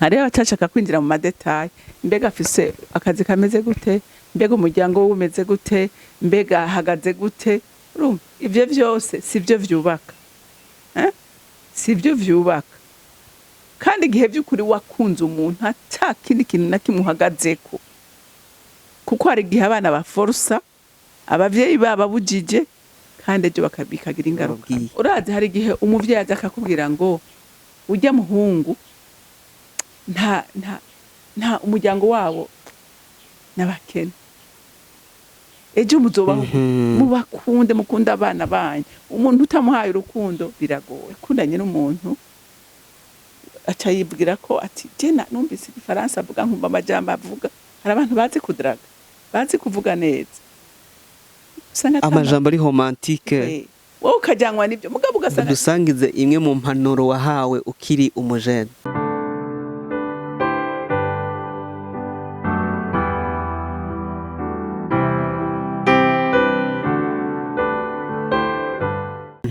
hariho abashaka kwinjira mu madetaye, mbega afise akazi kameze gute, mbega umuryango we umeze gute, mbega ahagaze gute. Ivyo vyose sivyo vyubaka, sivyo vyubaka. Kandi igihe by'ukuri wakunze umuntu ata kindi kintu na kimwe uhagazeko, kuko hari igihe abana baforsa abavyeyi bababujije kandi ejo bikagira ingaruka. Urazi hari igihe umuvyeyi aza akakubwira ngo ujya muhungu nta umuryango wabo n'abakene, ejo muzobaho mubakunde, mukunda abana banyu. Umuntu utamuhaye urukundo biragoye. Kundanye n'umuntu aca yibwira ko ati jena numvise igifaransa avuga nkumva amajambo avuga. Hari abantu bazi kudraga, bazi kuvuga neza, amajambo ari romantique, wowe ukajyanwa n'ibyo mugabo ugasanga. Dusangize imwe mu mpanuro wahawe ukiri umujene.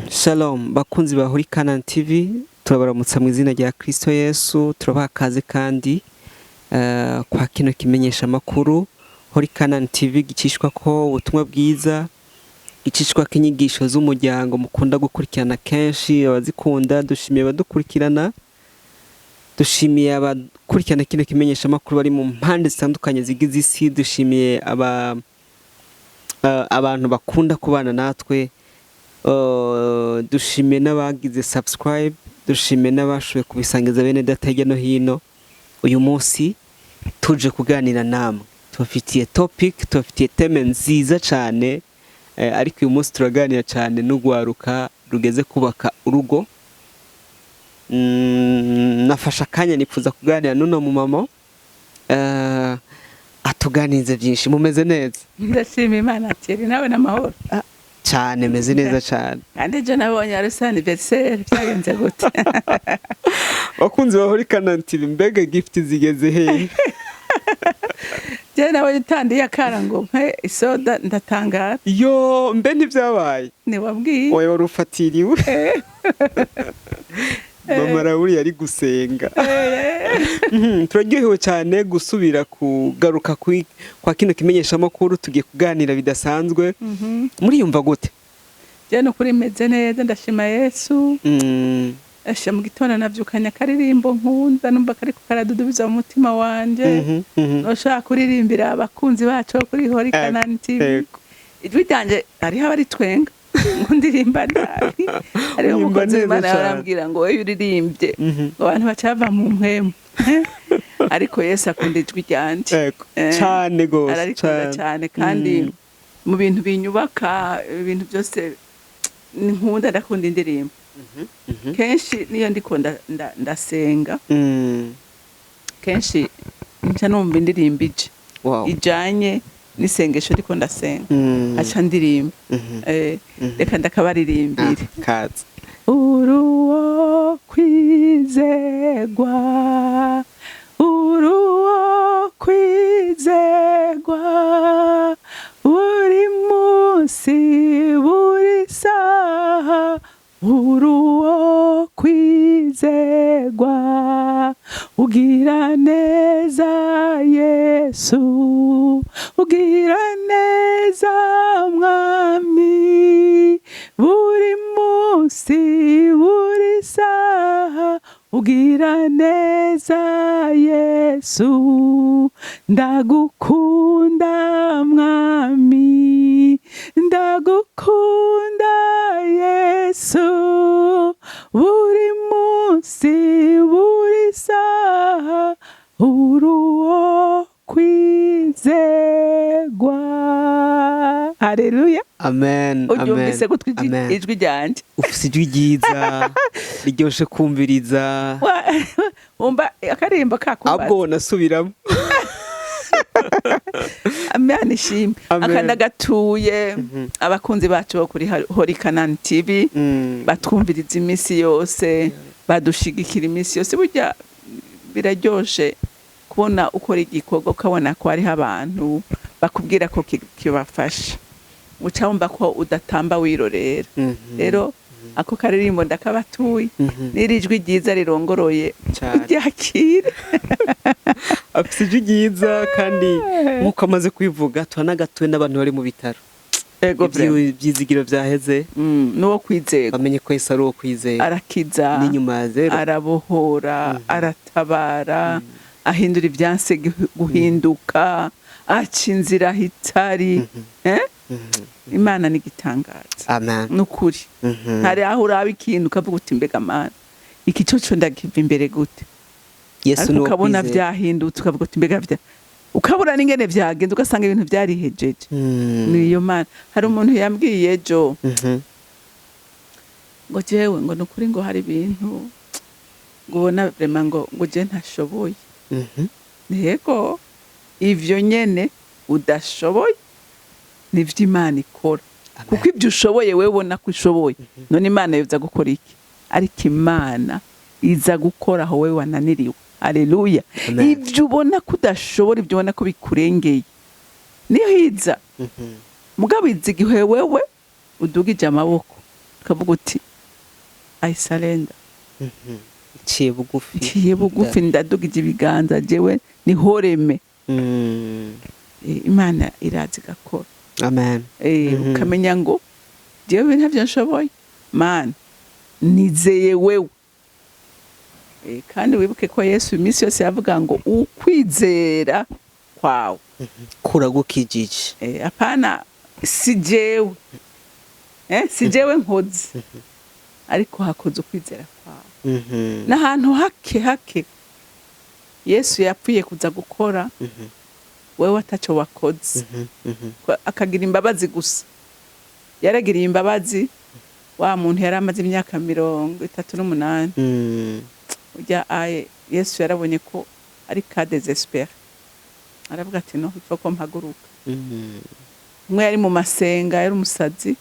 Shalom bakunzi ba Horikana TV, turabaramutsa mu izina rya Kristo Yesu. Turabaha kaze kandi kwa kino kimenyesha makuru Horikana TV, gicishwa ko ubutumwa bwiza, gicishwa kinyigisho z'umuryango mukunda gukurikirana kenshi. Abazikunda dushimiye abadukurikirana, dushimiye abakurikirana kino kimenyesha makuru bari mu mpande zitandukanye zigize isi. Dushimiye abantu bakunda kubana natwe. Dushimiye n'abagize subscribe, dushimiye n'abashoboye kubisangiza bene data hirya no hino. Uyu munsi tuje kuganira namwe, tubafitiye topic, tubafitiye teme nziza cyane, ariko uyu munsi turaganira cyane n'ugwaruka rugeze kubaka urugo. Nafasha akanya nifuza kuganira n'uno mu mama atuganize byinshi. Mumeze neza? Ndashima Imana Thierry, nawe n'amahoro? Cyane meze neza cyane. Kandi ejo nabonye arisa anniversaire, byagenze gute? Bakunzi ba Horikana TV, mbega gift zigeze he? Je nawe utandiye akara ngo mpe isoda ndatangara. Yo mbe ntivyabaye. Ni wabwiye? Oya warufatiriwe. Mama Rauli yari gusenga. Turaryohewe cyane gusubira kugaruka kwa kino kimenyesha makuru. Tugiye kuganira bidasanzwe. Muri yumva gute? Je no kuri meze neza, ndashima Yesu. Asha mu gitondo navyukanya karirimbo nkunda, numva kariko karadudubiza mu mutima wanje. Noshaka kuririmbira abakunzi bacu kuri Horikana TV. Ijwi ryanje hariho abari twenga ngo ndirimba nabi, hariho umukozi Imana yarambwira ngo wewe uririmbye abantu bacava mu mpemu. Ariko Yesu akunda ijwi ryanje cyane gose, ararikunda cyane. Kandi mu bintu binyubaka, ibintu byose nkunda, ndakunda indirimbo. Kenshi niyo ndiko ndasenga, kenshi nca numva indirimbo ijanye n'isengesho ndiko ndasenga, aca ndirimba. Reka ndakabaririmbire. Kazi uruwo kwizegwa, uruwo kwizegwa, buri munsi buri saha, uruwo kwizegwa, ugira neza Yesu, ugira neza Mwami, buri munsi buri saha, ugira neza Yesu. Ndagukunda Mwami, ndagukunda Yesu, buri munsi buri saha, uruwo kwizegwa. Haleluya, amen. ubyumvise gutwi ijwi ryanje? Ufise ijwi ryiza riryoshe kumviriza. Umba akarimbo kakubaza abwo nasubiramo. Amen, ishimwe. Akanda gatuye abakunzi bacu bo kuri Horikana TV, batwumviriza iminsi yose, badushigikira iminsi yose. Burya biraryoshe kubona ukora igikorwa ukabona ko hariho abantu bakubwira ko kibafasha, uca wumva ko udatamba wirorera. Rero ako karirimbo ndakabatuye Mhm. n'irijwi ryiza rirongoroye Cyane. ryakire. afite ijwi ryiza kandi nk'uko amaze kubivuga turanagatuwe n'abantu bari mu bitaro Ego vrema. ibyizigiro byaheze N'uwo kwizera bamenye ko Yesu ari uwo kwizera arakiza, n'inyuma ya zero arabohora, aratabara, ahindura ibyanse guhinduka, aca inzira hitari. Imana ni igitangaza. amen Nukuri. Hari aho uraba ikintu ukavuga uti mbega mana iki cyo ndagiva imbere gute. Yesu Ariko ni uwo ukabona kwizera vyahindutse ukavuga uti mbega ukabura n'ingene vyagenze ugasanga ibintu vyarihejeje. Niyo mana. Hari umuntu yambwiye ejo ngo jewe ngo nukuri ngo hari ibintu ngubona vrema ngo je ntashoboye. Ntego ivyo nyene udashoboye nivyo Imana ikora. Kuko ibyo ushoboye wewe ubona ko ushoboye none Imana yoza gukora iki? Ariko Imana iza gukora aho wewe wananiriwe. Haleluya. Ibyo ubona ko udashobora, ibyo ubona ko bikurengeye niyo hiza. Mugabo izi igihe wewe udugije amaboko ukavuga uti I surrender. ciye bugufi Ciye bugufi ndadugije ibiganza jewe nihoreme. Imana irazi gakora. amen Ukamenya ngo jewe ntavyo nshoboye mana nizeye wewe. Kandi wibuke ko Yesu iminsi yose yavuga ngo ukwizera kwawe kuragukijije apana si jewe si jewe nkoze ariko hakoze ukwizera kwawe. N'ahantu hake Yesu yapfuye kuza gukora wewe ataco wakoze. Akagira imbabazi gusa. Yaragiriye imbabazi wa muntu yari amaze imyaka 38. Ujya aye Yesu yarabonye ko ari ka desespera. Aravuga ati no ipfa ko mpaguruka. Umwe yari mu masenga yari umusazi.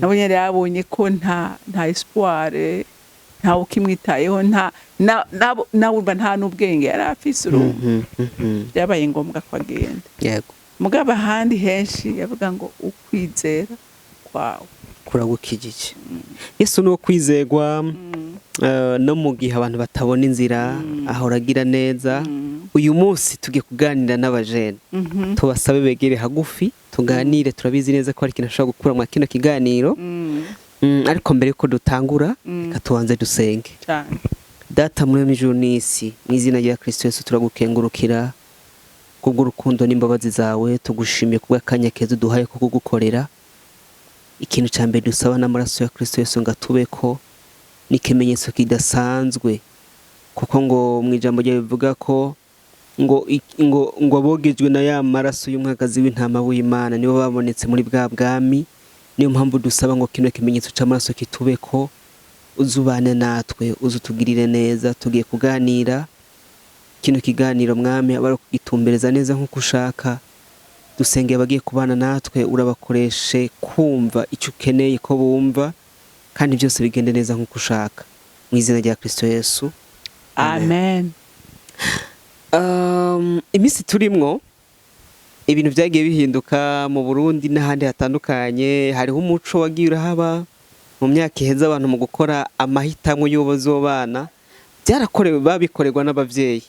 Nabonye yari yabonye ko nta espoir, nta ukimwitayeho, na urba nta n'ubwenge yari afise urumva. Byabaye ngombwa ko agenda. yego Mugabo ahandi henshi yavuga ngo ukwizera kwawe kuragukijije. Yesu ni uwo kwizerwa no mu gihe abantu batabona inzira ahora agira neza. Uyu munsi tugiye kuganira n'abajene tubasabe begere hagufi tuganire. Turabizi neza ko hari ikintu ashobora gukura mu kino kiganiro. Ariko mbere yuko dutangura reka tubanze dusenge. Data muri ijuru n'isi mu izina rya Kristo Yesu turagukengurukira kubw'urukundo n'imbabazi zawe. Tugushimiye kubw'akanya keza duhaye ko kugukorera. Ikintu cya mbere dusaba n'amaraso ya Kristo Yesu ngo atubeko n'ikimenyetso kidasanzwe, kuko ngo mu ijambo ryawe bivuga ko ngo abogejwe na ya maraso y'umwagazi w'intama w'Imana nibo babonetse muri bwa bwami. Niyo mpamvu dusaba ngo kino kimenyetso cy'amaraso kitubeko, uzubane natwe, uzutugirire neza. Tugiye kuganira kino kiganiro mwami abari kugitumbereza neza nk'uko ushaka. Dusengeye abagiye kubana natwe urabakoreshe kumva icyo ukeneye ko bumva, kandi byose bigende neza nk'uko ushaka mu izina rya Kristo Yesu amen. Iminsi turimwo ibintu byagiye bihinduka mu Burundi n'ahandi hatandukanye. Hariho umuco wagiye urahaba mu myaka iheze abantu mu gukora amahitamo y'ubuzobana. Byarakorewe babikorerwa n'abavyeyi.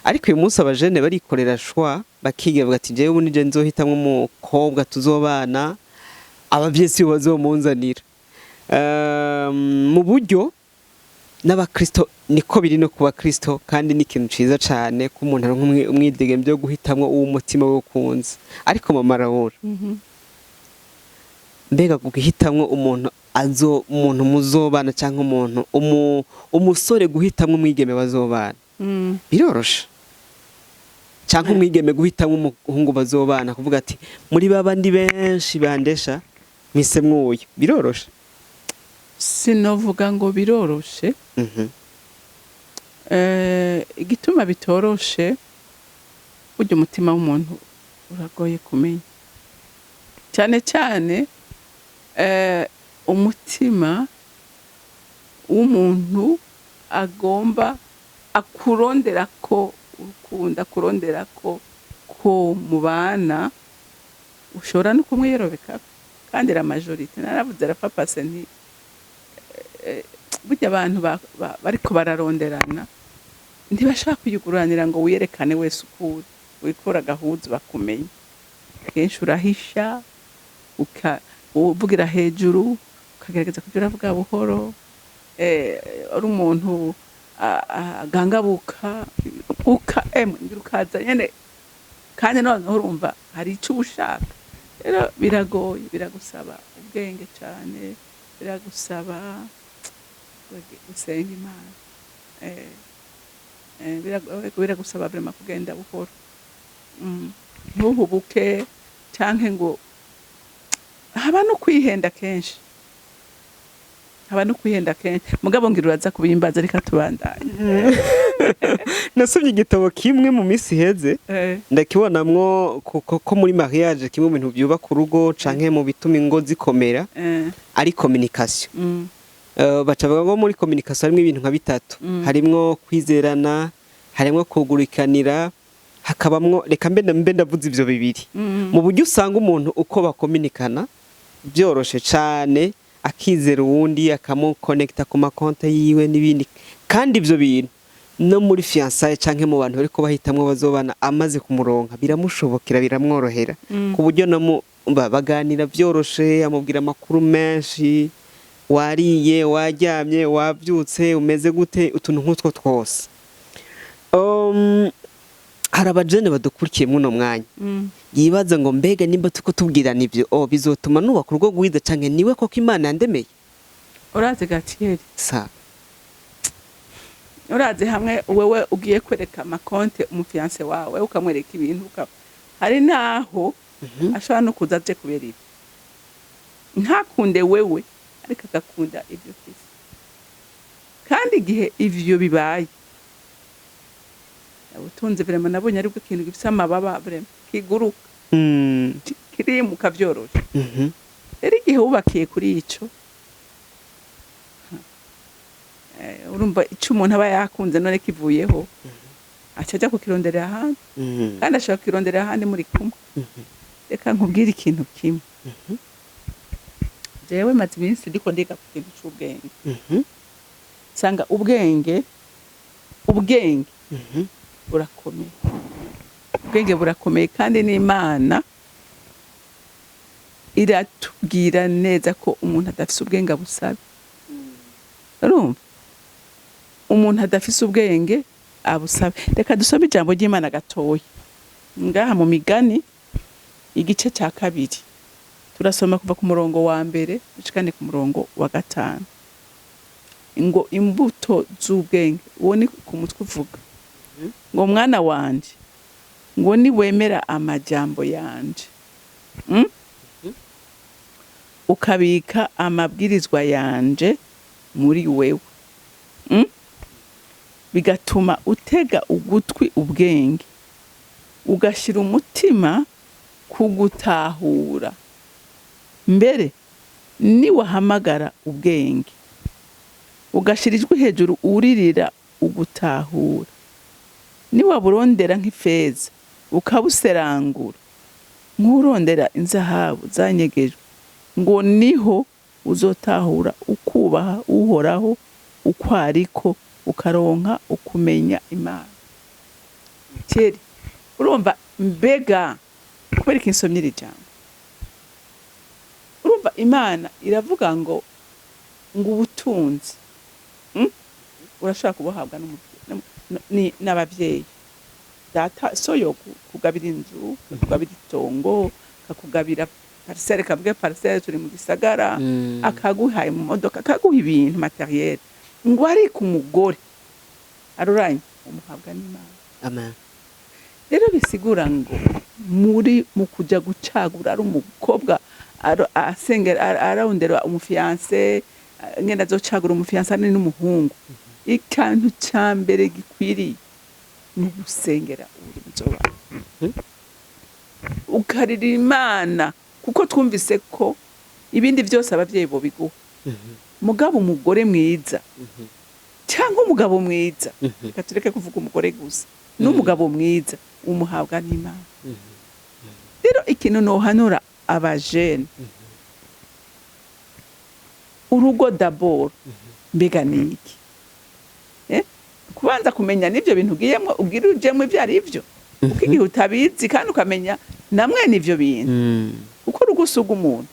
Ariko uyu munsi abajene barikorera shwa bakiga bagati jewe ubu nije nzohitamwe umukobwa tuzobana, abavyeyi si bazomunzanira. Mu buryo n'abakristo niko biri no kuba Kristo, kandi ni ikintu ciza cyane ko umuntu aronka umwidegembyo byo guhitamwo uwo mutima we ukunze. Ariko mama Raoul, mbega guhitamwo umuntu umuntu muzobana cyangwa umuntu umusore guhitamwo umwigeme bazobana birorosha, cyangwa umwigeme guhitamwo umuhungu bazobana kuvuga ati muri babandi benshi bandesha mpisemwo uyu, birorosha? Sinovuga ngo biroroshe. Igituma bitoroshe burya umutima w'umuntu uragoye kumenya, cyane cyane umutima w'umuntu agomba akurondera ko ukunda, kurondera ko mubana, ushobora no kumwiyerobeka. Kandi la majorite naravuze arapapase nti burya abantu bariko bararonderana ntibashaka kuyiguranira ngo wiyerekane wese ukuri wikora agahuzu bakumenye kenshi urahisha uvugira hejuru ukagerageza kugira uravuga buhoro ari umuntu agangabuka ukaza nyene kandi noneho urumva hari icyo ushaka rero biragoye biragusaba ubwenge cyane biragusaba gusenga Imana biragusaba vraiment kugenda buhoro ntuhubuke canke ngo haba no kwihenda kenshi mugabo ngira uraza kubimbaza reka tubandanye nasomye igitabo kimwe mu minsi iheze ndakibonamwo ko muri mariage kimwe mu bintu byubaka urugo canke mu bituma ingo zikomera ari communication baca bavuga ngo muri communication harimo ibintu nka bitatu harimwo kwizerana harimwo kugurikanira hakabamwo reka mbe ndavuze ivyo bibiri mu buryo usanga umuntu uko bakominikana byoroshe cane akizera uwundi akamuconnecta ku makonte yiwe n'ibindi kandi ivyo bintu no muri fiançailles canke mu bantu bariko bahitamwe bazobana amaze kumuronka biramushobokera biramworohera ku buryo baganira byoroshe amubwira amakuru menshi wariye waryamye wabyutse umeze gute utuntu nk'utwo twose hari abajene badukurikiye muno mwanya yibaza ngo mbega nimba tuko tubwirana ivyo bizotuma nubaka urugo rwiza canke niwe koko Imana yandemeye uraze Gatieri uraze hamwe wewe ugiye kwereka amakonte umufiance wawe ukamwereka ibintu hari naho ashobora no kuza aje kubera ibi ntakunde wewe ariko agakunda ibyo kwisi kandi igihe ivyo bibaye utunze vraiment nabonye aribwo ikintu gifise amababa vraiment kiguruka kiri mu kavyoroshe rero igihe wubakiye kuri ico urumva ico umuntu aba yakunze none kivuyeho acaja kukironderera ahandi kandi ashaka kukironderera ahandi muri kumwe reka nkubwire ikintu kimwe jewe maze iminsi ndiko ndiga ku kintu c'ubwenge sanga ubwenge burakomeye ubwenge burakomeye kandi n'Imana iratubwira neza ko umuntu adafise ubwenge abusabe urumva umuntu adafise ubwenge abusabe reka dusome ijambo ry'Imana gatoya ngaha mu Migani igice cya 2 turasoma kuva ku murongo wa 1 ushikane ku murongo wa 5 ngo imbuto z'ubwenge uwo ni ku mutwe uvuga ngo mwana wanje ngo ni wemera amajambo yanje ukabika amabwirizwa yanje muri wewe bigatuma utega ugutwi ubwenge ugashira umutima kugutahura mbere ni wahamagara ubwenge ugashira ijwi hejuru uririra ugutahura ni waburondera nk'ifeza ukabuserangura nk'urondera inzahabu zanyegejwe ngo niho uzotahura ukubaha uhoraho uko ariko ukaronka ukumenya Imana keri urumva mbega kubera ikinsomye iri jambo urumva Imana iravuga ngo ubutunzi urashaka kubuhabwa n'abavyeyi data soyo kugabira inzu kugabira itongo kakugabira parcelle kavuge parcelle turi mu gisagara akaguhaye mu modoka akaguha ibintu materiel ngo ari ku mugore aruranye umuhabwa n'Imana amen rero bisigura ngo mu kuja gucagura ari umukobwa asengera ararondera umufiance ngenda azocagura umufiance ari n'umuhungu ikantu cyambere gikwiriye no gusengera uri nzoba ukarira Imana kuko twumvise ko ibindi byose abavyeyi bo biguha mugabo umugore mwiza cyangwa umugabo mwiza reka tureke kuvuga umugore gusa n'umugabo mwiza umuhabwa n'Imana rero ikintu nohanura abajene urugo d'abord mbega ni iki kubanza kumenya n'ibyo bintu ugiyemo ubwira ujemo ibyo ari byo kuko igihe utabizi kandi ukamenya namwe n'ibyo bintu kuko urugo usuga umuntu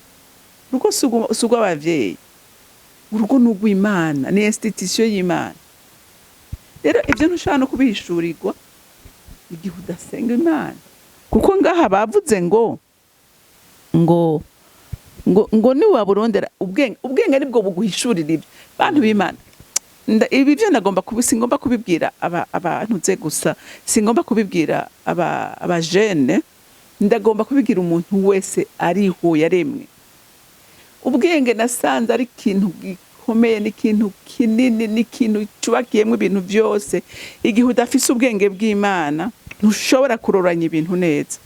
urugo usuga abavyeyi urugo n'ugw'Imana ni institution y'Imana rero ibyo ntushobora no kubihishurirwa igihe udasenga Imana kuko ngaha bavuze ngo ni waburondera ubwenge nibwo buguhishurira ibyo bantu b'Imana ibi byo singomba kubibwira abantu ze gusa singomba kubibwira abajene ndagomba kubibwira umuntu wese ariho yaremwe ubwenge nasanze ari ikintu gikomeye n'ikintu kinini n'ikintu cubakiyemo ibintu byose igihe udafise ubwenge bw'Imana ntushobora kuroranya ibintu neza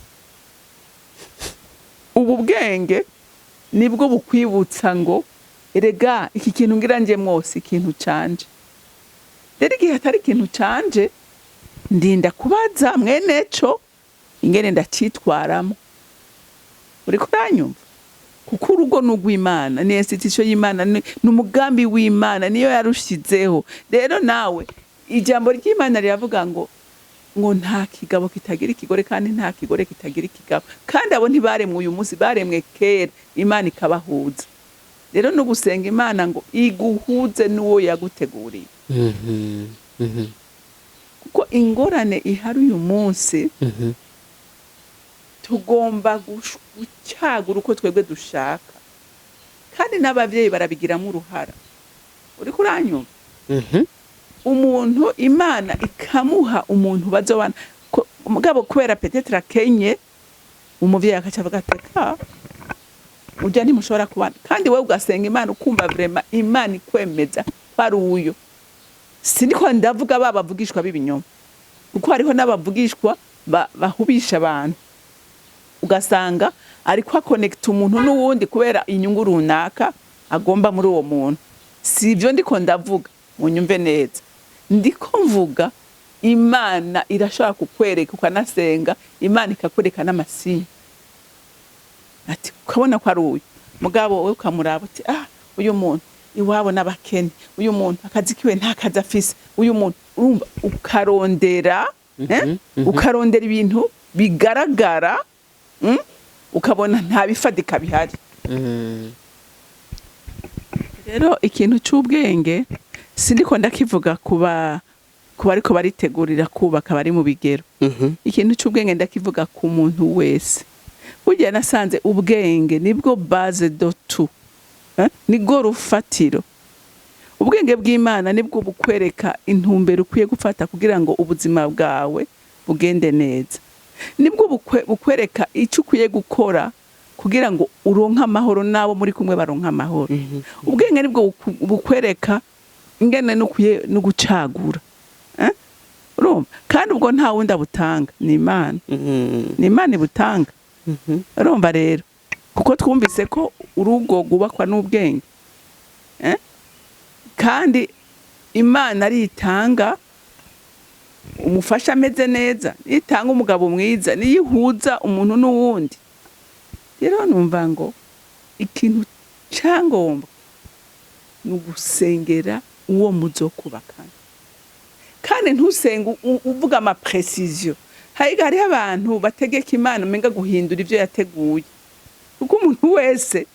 ubu bwenge nibwo bukwibutsa ngo erega iki kintu ngirangiye mwose ikintu canje rero igihe atari ikintu canje ndinda kubaza mweneco ingene ndacitwaramo uri kuranyumva kuko urugo n'ugw'Imana ni institution y'Imana n'umugambi w'Imana niyo yarushizeho rero nawe ijambo ry'Imana riravuga ngo nta kigabo kitagira ikigore kandi nta kigore kitagira ikigabo kandi abo ntibaremwe uyu munsi baremwe kera Imana ikabahuza rero no gusenga Imana ngo iguhuze n'uwo yaguteguriye kuko ingorane ihari uyu munsi tugomba gucyagura uko twebwe dushaka kandi n'abavyeyi barabigiramo uruhara uri kuranyumva umuntu Imana ikamuha umuntu bazobana mugabo kubera peut-être akenye umuvyeyi akacavuga ateka ujya ntimushobora kubana kandi wowe ugasenga Imana ukumva vraiment Imana ikwemeza kwari uyo siniko ndavuga babavugishwa b'ibinyoma kuko hariho n'abavugishwa bahubisha abantu ugasanga ariko connect umuntu n'uwundi kubera inyungu runaka agomba muri uwo muntu sivyo ndiko ndavuga munyumve neza ndiko mvuga Imana irashaka kukwereka ukanasenga Imana ikakwereka n'amasinye ati ukabona ko ari uyu mugabo wowe ukamuraba uti uyu muntu iwabo n'abakene uyu muntu akazi kiwe nta kazi afise uyu muntu urumva ukarondera ukarondera ibintu bigaragara ukabona nta bifadika bihari rero ikintu cy'ubwenge sindiko ndakivuga kuba ariko baritegurira kubaka bari mu bigero ikintu cy'ubwenge ndakivuga ku muntu wese burya nasanze ubwenge nibwo base de tout nigo rufatiro ubwenge bw'Imana nibwo bukwereka intumbero ukwiye gufata kugira ngo ubuzima bwawe bugende neza nibwo bukwereka icyo ukwiye gukora kugira ngo uronke amahoro nabo muri kumwe baronke amahoro ubwenge nibwo bukwereka ingene n'ukwiye no gucagura urumva kandi ubwo nta wundi abutanga ni Imana ni Imana ibutanga urumva rero kuko twumvise ko urugo gubakwa n'ubwenge kandi Imana aritanga umufasha ameze neza itanga umugabo mwiza niyihuza umuntu n'uwundi rero numva ngo ikintu cyangomba n'ugusengera uwo muzokubakana kandi ntusenga uvuga ama precision hariho abantu bategeka Imana umenga guhindura ibyo yateguye kuko umuntu wese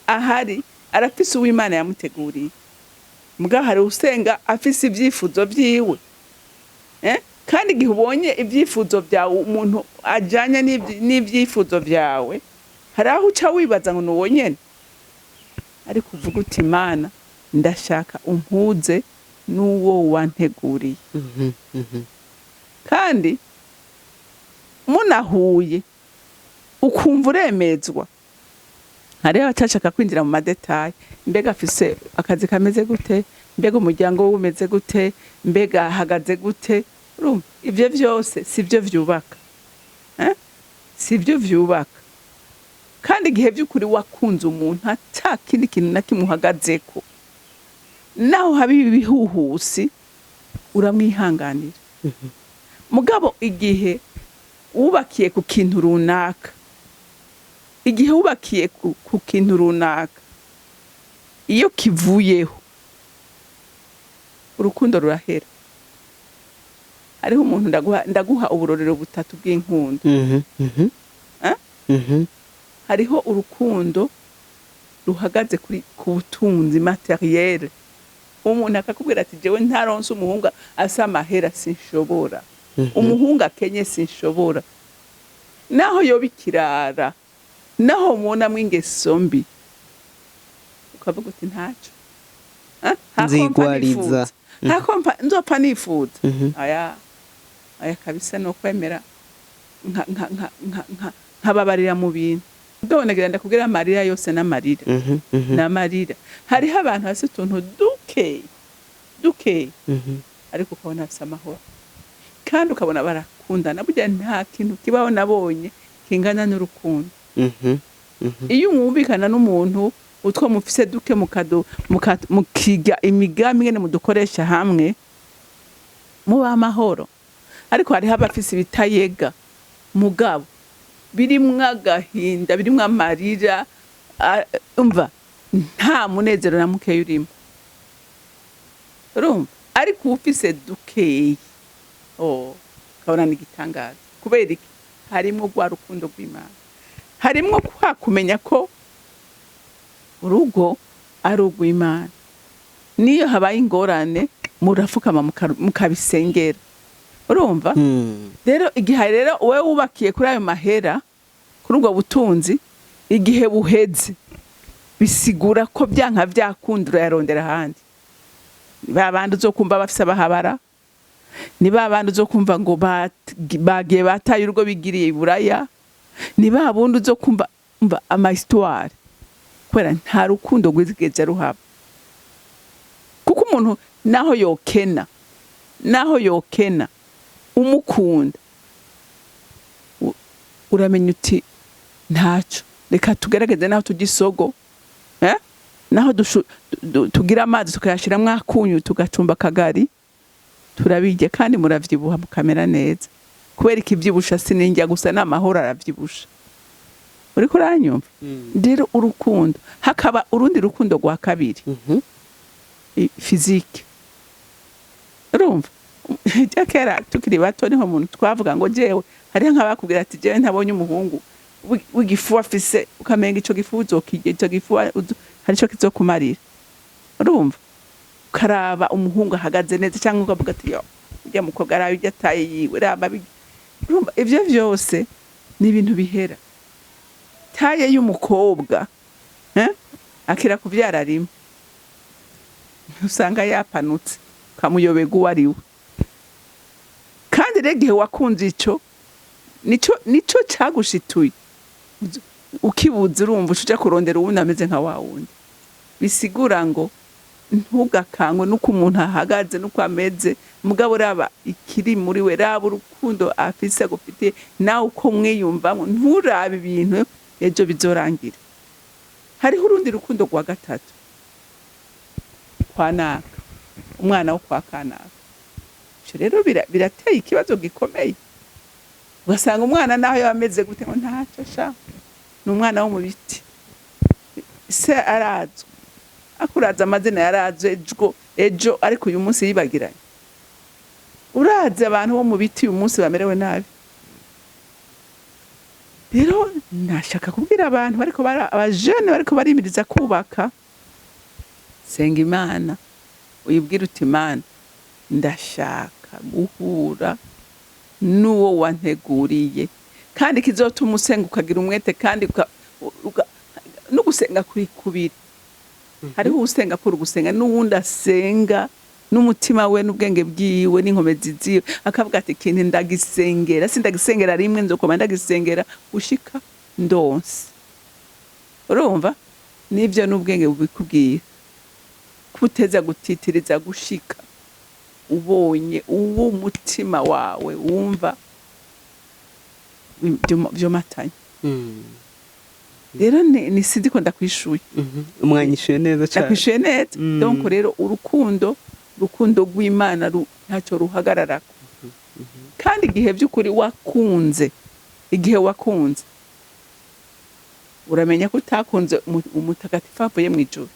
ahari arafise uw'Imana yamuteguriye muga hari usenga afise ibyifuzo byiwe kandi igihe ubonye ibyifuzo byawe umuntu ajanye n'ibyifuzo byawe hari aho uca wibaza ngo nuwo nyene ariko uvuga uti Imana ndashaka umpuze n'uwo wanteguriye kandi munahuye ukumva uremezwa hariho abacashaka kwinjira mu madetaye mbega afise akazi kameze gute mbega umuryango we umeze gute mbega ahagaze gute urumva ivyo vyose sivyo vyubaka sivyo vyubaka kandi igihe by'ukuri wakunze umuntu ata kindi kintu na kimwe uhagazeko naho habi ibihuhusi uramwihanganira mugabo igihe wubakiye ku kintu runaka igihe wubakiye ku kintu runaka iyo kivuyeho urukundo rurahera. Hariho umuntu ndaguha uburorero butatu bw'inkundo. Hariho urukundo ruhagaze ku butunzi materiel. Umuntu akakubwira ati jewe ntaronse umuhungu asa amahera sinshobora. Umuhungu akenye sinshobora. Naho yobikirara, naho mubonamwo ingeso mbi, ukavuga uti ntaco. Nzigwariza. Nzopfa nifuza. Aya kabisa no kwemera nkababarira mu bintu. Ndabona ndakubwira amarira yose n'amarira. N'amarira. Hariho abantu bafite utuntu duke. Ariko ukabona bafite amahoro. Kandi ukabona barakundana. Burya nta kintu kibaho nabonye kingana n'urukundo. Iyo mwumvikana n'umuntu utwo mufise duke mukiga imigambi ngene mudukoresha hamwe, muba amahoro. Ariko hariho abafise ibitayega mugabo birimwo agahinda, birimwo amarira, umva nta munezero na mukeya urimo. Urumva? Ariko ufise dukeyi, ukabona n'igitangaza. Kubera iki? Harimwo rwa rukundo rw'Imana. Harimwo kumenya ko urugo ari urw'Imana. Niyo habaye ingorane murafukama mukabisengera. Urumva? Rero igihe rero wewe wubakiye kuri ayo mahera, kuri ubwo butunzi, igihe buheze bisigura ko byanka byakundura yarondera ahandi. Ba bandi uzokumva bafise abahabara, ni ba bandi uzokumva ngo bagiye bataye urugo bigiriye iburaya, ni ba bundi uzokumva ama histoire. Kubera nta rukundo rwizigeze ruhaba. Kuko umuntu naho yokena umukunda, uramenya uti ntaco, reka tugerageze naho tugisogo, naho tugira amazi tukayashiramwo akunyu tugacumba akagari, turabirya kandi muravyibuha mukamera neza. Kubera ikivyibusha sinindya gusa n'amahoro aravyibusha. Uriko uranyumva? Rero urukundo, hakaba urundi rukundo rwa kabiri, physique. Urumva? Kera tukiri bato niho umuntu twavuga ngo jewe hariho nk'abakubwira ati jewe ntabonye umuhungu w'igifu afise, ukamenga ico gifu uzokirya, ico gifu hari ico kizokumarira. Urumva? Ukaraba umuhungu ahagaze neza cyangwa ukavuga ati yo ujya mukobwa araye ujya ataye yiwe raba. Urumva? Ivyo vyose ni ibintu bihera. Taye y'umukobwa akira kuvyara rimwe, usanga yapanutse kamuyobega uwo ari we. Kandi rero igihe wakunze ico nico cagushituye, ukibuze urumva uca kurondera uwundi ameze nka wa wundi. Bisigura ngo ntugakangwe nuko umuntu ahagaze nuko ameze, mugabo raba ikiri muri we, raba urukundo afise gufitiye nawe uko mwiyumvamo, nturabe ibintu ejo bizorangira. Hariho urundi rukundo rwa gatatu, kwa naka, umwana wo kwa kanaka. Rero birateye ikibazo gikomeye. Ugasanga umwana naho yameze gute ngo ntacyo sha, ni umwana wo mu biti. Se arazwe, akuraza amazina yarazwe ejo ariko uyu munsi yibagiranye. Uraze abantu bo mu biti uyu munsi bamerewe nabi. Rero nashaka kubwira abantu bariko abajene bariko barimiriza kubaka, senga Imana, uyibwira uti Imana ndashaka guhura n'uwo wanteguriye, kandi kizotuma usenga ukagira umwete, kandi no gusenga kuri kubiri. Hariho usenga kuri gusenga n'uwundi asenga n'umutima we n'ubwenge bwiwe n'inkomezi ziwe, akavuga ati kintu ndagisengera, sindagisengera rimwe nzokoma ndagisengera ushika ndonse. Urumva? Nivyo n'ubwenge bubikubwira, kuteza gutitiriza gushika ubonye uwo mutima wawe wumva byo matanya. Rero ni sidiko ndakwishuye. Umwanyishuye neza cyane. Ndakwishuye neza. Donc rero urukundo rw'Imana ntacyo ruhagararako. Kandi igihe by'ukuri wakunze, uramenya ko utakunze umutagatifu avuye mu ijuru,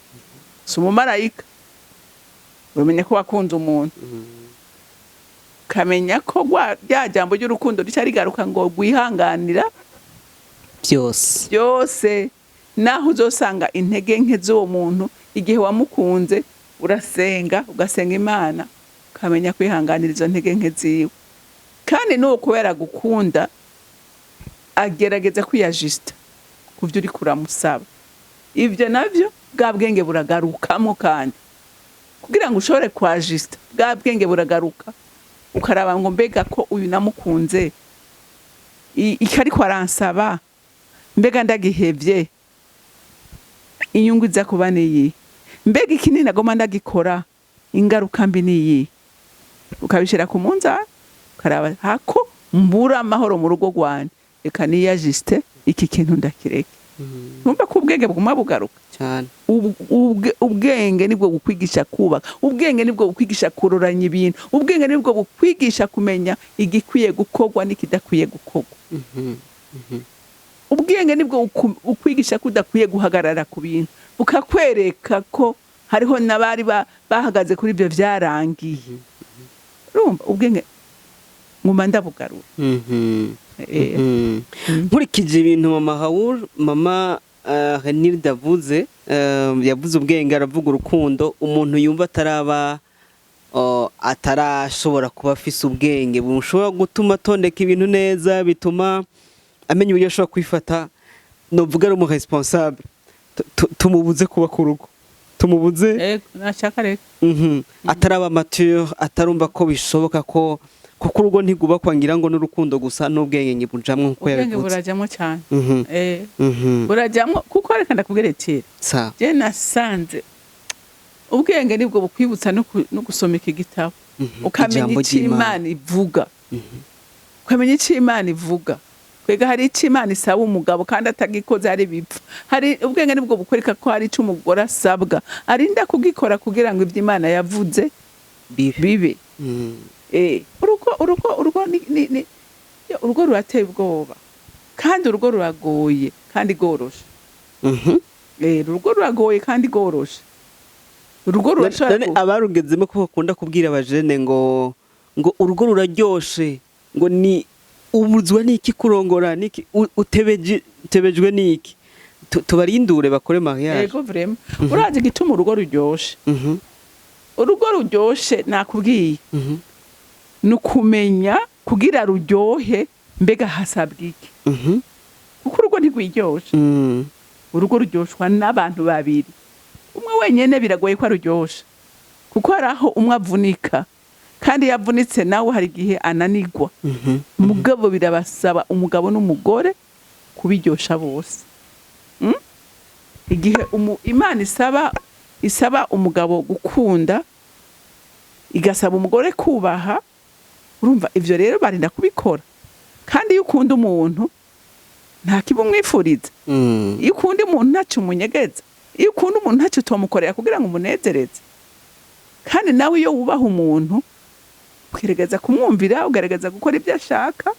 si umumarayika. uramenye ko wakunze umuntu kamenya ko rya jambo ry'urukundo rica rigaruka ngo gwihanganira byose naho uzosanga intege nke z'uwo muntu igihe wamukunze urasenga ugasenga Imana ukamenya kwihanganira izo ntege nke ziwe kandi n'uwo kubera gukunda agerageza kwiyajista ku byo uri kuramusaba ibyo navyo bwa bwenge buragarukamo kandi kugira ngo ushobore kwajista bwa bwenge buragaruka ukaraba ngo mbega ko uyu namukunze ikari kwaransaba mbega ndagihevye inyungu iza kuba niyi mbega ikinini agoma ndagikora ingaruka mbi niyi ukabishira ku munzani ukaraba hako mbura amahoro mu rugo rwanje reka niyajiste iki kintu ndakireke numva ko ubwenge buguma bugaruka cyane ubwenge nibwo bukwigisha kubaka ubwenge nibwo bukwigisha kuroranya ibintu ubwenge nibwo bukwigisha kumenya igikwiye gukorwa n'ikidakwiye gukorwa ubwenge nibwo bukwigisha kudakwiye guhagarara ku bintu bukakwereka ko hariho n'abari bahagaze kuri ibyo byarangiye urumva ubwenge nguma ndabugarura nkurikije ibintu mama Renilde avuze yavuze ubwenge aravuga urukundo umuntu yumva atarashobora kuba afise ubwenge bushobora gutuma atondeka ibintu neza bituma amenya uburyo ashobora kwifata novuga ari responsable tumubuze kuba ku rugo tumubuze nashaka reka ataraba mature atarumva ko bishoboka ko kuko urugo ntigubakwa ngira ngo n'urukundo gusa n'ubwenge ngibujamwe nkuko yabivuze ubwenge burajamwe cyane burajamwe kuko reka ndakubwire ati je nasanze ubwenge nibwo bukwibutsa no gusoma iki gitabo ukamenya icyo Imana ivuga ukamenya icyo Imana ivuga kwega hari icyo Imana isaba umugabo kandi atagikoze hari bipfa hari ubwenge nibwo bukwereka ko hari icyo umugore asabwa arinda kugikora kugira ngo ibyo Imana yavuze bibe urugo rurateye ubwoba kandi urugo ruragoye kandi goroshe urugo ruragoye kandi goroshe urugo rurashobora abarugezemo ko bakunda kubwira abajene ngo urugo ruraryoshe ngo ni ubuzwa niki kurongora niki utebejwe niki tubarindure bakore mariage yego vraiment uraje gituma urugo ruryoshe urugo ruryoshe nakubwiye nukumenya kugira ruryohe mbega hasabwa iki kuko urugo ntigwiryoshe urugo ruryoshwa n'abantu babiri umwe wenyene biragoye ko aruryosha kuko hari aho umwe avunika kandi yavunitse nawe hari igihe ananigwa mugabo birabasaba umugabo n'umugore kubiryosha bose igihe Imana isaba umugabo gukunda igasaba umugore kubaha urumva ivyo rero barinda kubikora kandi iyo ukunda umuntu nta kibumwifuriza iyo ukunda umuntu ntacyo umunyegeza iyo ukunda umuntu ntacyo utomukorera kugira ngo umunezereze kandi nawe iyo wubaha umuntu ugerageza kumwumvira ugerageza gukora ibyo ashaka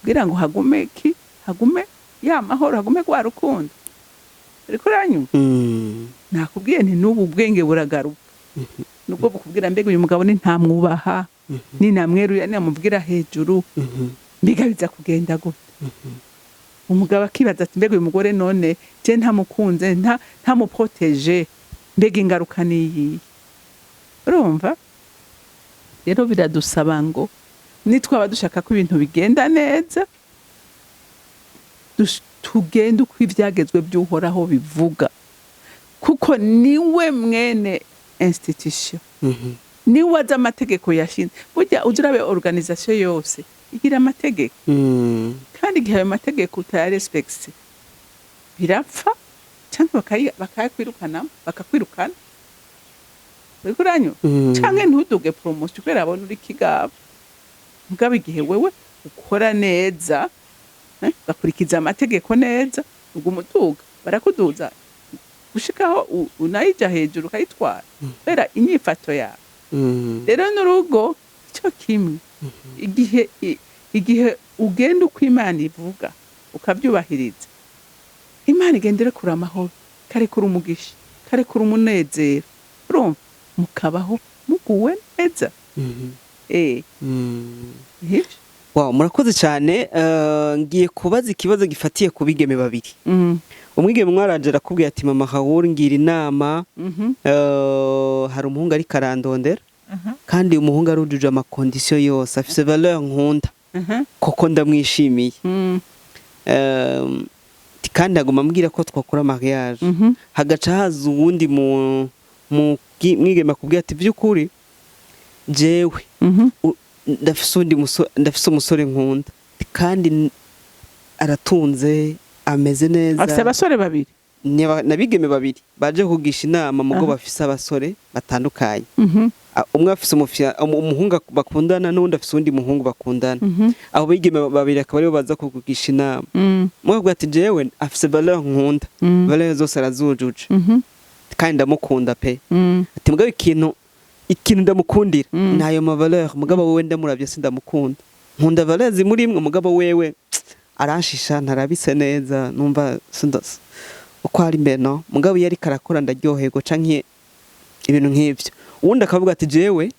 kugira ngo hagume ya mahoro hagume kwa rukundo ariko ranyu nakubwiye nti n'ubu bwenge buragaruka nubwo bukubwira mbega uyu mugabo ni ntamwubaha ni namweruye namubwira hejuru mbega biza kugenda gute umugabo akibaza ati mbega uyu mugore none je ntamukunze ntamuproteje mbega ingaruka niyi urumva rero biradusaba ngo nitwaba dushaka ko ibintu bigenda neza tugende uko ibyagezwe by'uhoraho bivuga kuko niwe mwene institution niwe azi amategeko yashinze burya urabe organisation yose igira amategeko kandi igihe ayo mategeko utayarespecte birapfa cyangwa bakakwirukana uriko uranyo canke ntuduge promotion kubera abona uri kigabo mugabo igihe wewe ukora neza bakurikiza amategeko neza ugumutuga barakuduza gushikaho unayija hejuru kayitwara kubera inyifato yawe rero n'urugo cyo kimwe igihe ugenda uko Imana ivuga ukabyubahiriza Imana igendere kuri amahoro kare kuri umugisha kare kuri umunezero urumva mukabaho muguwe neza. Hivyo wow, murakoze cyane. Ngiye kubaza ikibazo gifatiye ku bigeme babiri. Umwigeme mwaraje arakubwiye ati mama Hawuri ngira inama, hari umuhungu ari karandondera kandi umuhungu arujuje amakondisiyo yose, afise valeur nkunda koko ndamwishimiye, kandi aguma ambwira ko twakora mariage. Hagaca haza uwundi mwigeme akubwira ati by'ukuri jewe ndafise umusore nkunda kandi aratunze ameze neza. afise abasore babiri nabigeme babiri baje kugisha inama mugo bafise abasore batandukanye. Umwe afise umuhungu bakundana n'undi afise undi muhungu bakundana. Abo bigeme babiri akaba aribo baza kugisha inama. Mwe ati jewe afise valeur nkunda, valeur zose arazujuje kandi ndamukunda pe. Ati mugabo ikintu ndamukundira nayo ma valeur, mugabo wewe ndamuravye sindamukunda. Nkunda valeur zimurimwe, mugabo wewe aranshisha ntarabise neza, numva sindose uko ari mbeno. Mugabo yari karakora ndaryohego canke ibintu nk'ivyo. Uwundi akavuga ati jewe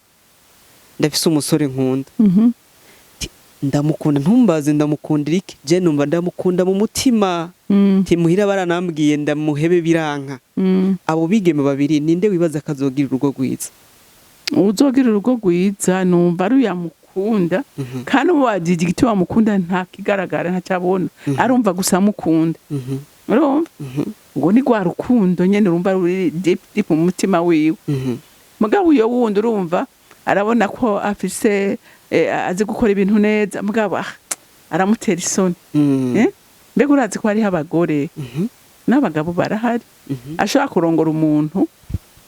ndafise umusore nkunda, ndamukunda ntumbaze ndamukundira iki, je numva ndamukunda mu mutima, timuhira baranambwiye ndamuhebe biranka. Abo bigeme babiri ninde wibaza kazogira urugo rwiza? Uzogira urugo rwiza numva ari yamukunda, kandi uwajije igiti wamukunda nta kigaragara nta cyabona, arumva gusa mukunda. Urumva ngo ni gwa rukundo nyene urumva ruri deep mu mutima wiwe. Mugabo uyo wundi urumva arabona ko afise azi gukora ibintu neza, mugabo aramutera isoni. Mbega urazi ko hariho abagore n'abagabo barahari ashobora kurongora umuntu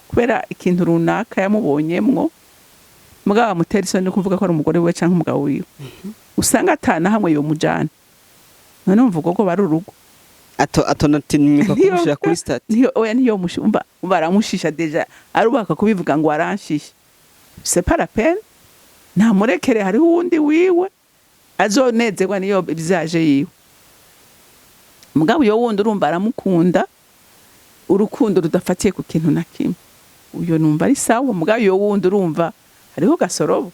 kubera ikintu runaka yamubonyemwo, mugabo amutera isoni kuvuga ko ari umugore we canke umugabo wiwe. Usanga atana hamwe yo mujana, none umvuga ko bari urugo atonatinimika kumushira kuri stat. Niyo mushumba baramushisha deja arubaka kubivuga ngo aranshisha. C'est pas la peine, nta murekere hari uwundi wiwe azonezerwa niyo bizaje yiwe. Mugabo yo wundi urumva aramukunda, urukundo rudafatiye ku kintu na kimwe, uyo numva ari sawa. Mugabo yo wundi urumva hariho gasorobo.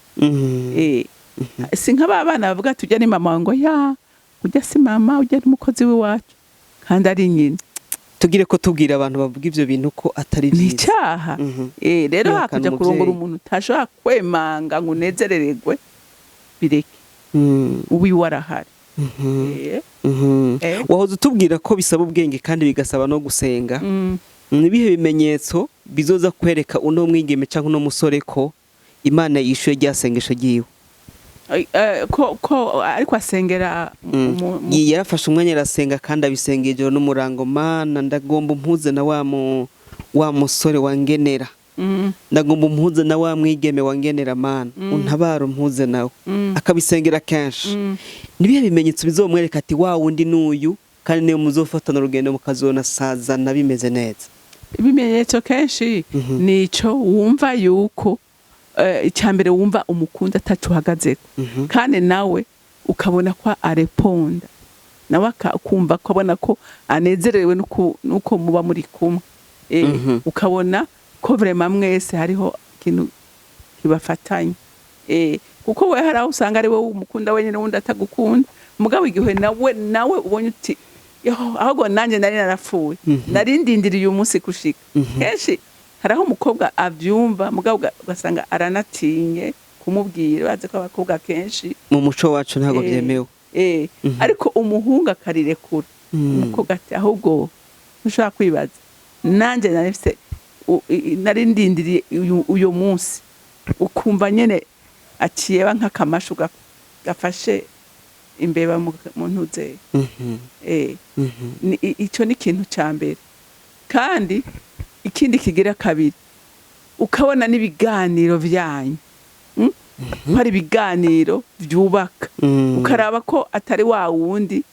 Si nk'abana bavuga tujya ni mama ngo ya ujya si mama ujya ni mukozi w'iwacu kandi ari nyine. Tugire ko tubwira abantu bavuga ivyo bintu ko atari byiza, ni cyaha. Rero hakuja kurongora umuntu utashobora kwemanga ngo unezerererwe, bireke. Uwiwe arahari. Wahoze utubwira ko bisaba ubwenge kandi bigasaba no gusenga. Nibihe bimenyetso bizoza kwereka uno mwigeme canke uno musore ko Imana yishuye ryasengesho giwe? Ko ariko asengera yarafashe umwanya arasenga kandi abisengeje n'umurango. Mana ndagomba umpuze na wa musore wangenera, ndagomba umpuze na wa mwigeme wangenera, Mana untabara umpuze nawe. Akabisengera kenshi. Nibihe bimenyetso bizomwereka ati wa wundi n'uyu kandi niyo muzofatana urugendo mukazona sazana bimeze neza? Ibimenyetso kenshi nico wumva yuko icyambere wumva umukunda atacuhagaze, kandi nawe ukabona ko areponda, nawe akumva ko abona ko anezerewe nuko muba muri kumwe. Ukabona ko vraiment mwese hariho ikintu kibafatanye. Kuko we hari aho usanga ari wowe umukunda wenyine wundi atagukunda, mugabo igihe nawe ubonye uti ahubwo nanjye nari narapfuye, narindindiriye umunsi kushika. Kenshi haraho umukobwa avyumva, mugabo ugasanga aranatinye kumubwira. Baze ko abakobwa kenshi mu muco wacu ntago byemewe. Ariko umuhungu akarirekura, umukobwa ati ahubwo ushaka kwibaza nanjye narifise narindindiriye uyo munsi, ukumva nyene aciyeba nk'akamashu gafashe imbeba mu ntuze. Ico ni ikintu ca mbere. Kandi ikindi kigira kabiri, ukabona n'ibiganiro vyanyu hari ibiganiro vyubaka, ukaraba ko atari wa wundi.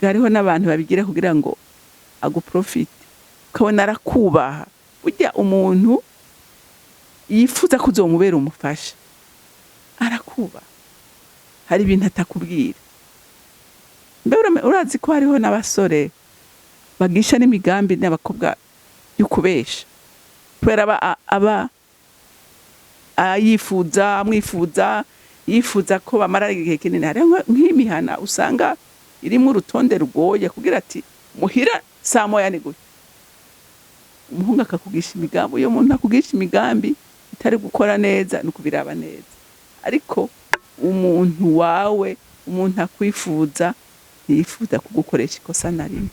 Hariho n'abantu babigira kugira ngo aguprofite, ukabona arakubaha. Burya umuntu yifuza kuzomubera umufasha arakubaha, hari ibintu atakubwira. Mbere urazi ko hariho n'abasore bagisha n'imigambi n'abakobwa y'ukubesha. kubera aba amwifuza yifuza ko bamara igihe kinini. Hari nk'imihana usanga irimo urutonde rugoye kugira ati muhira saa moya ni gute, umuhungu akakugisha imigambi. Iyo umuntu akugisha imigambi itari gukora neza ni ukubiraba neza, ariko umuntu wawe, umuntu akwifuza ntiyifuza kugukoresha ikosa na rimwe.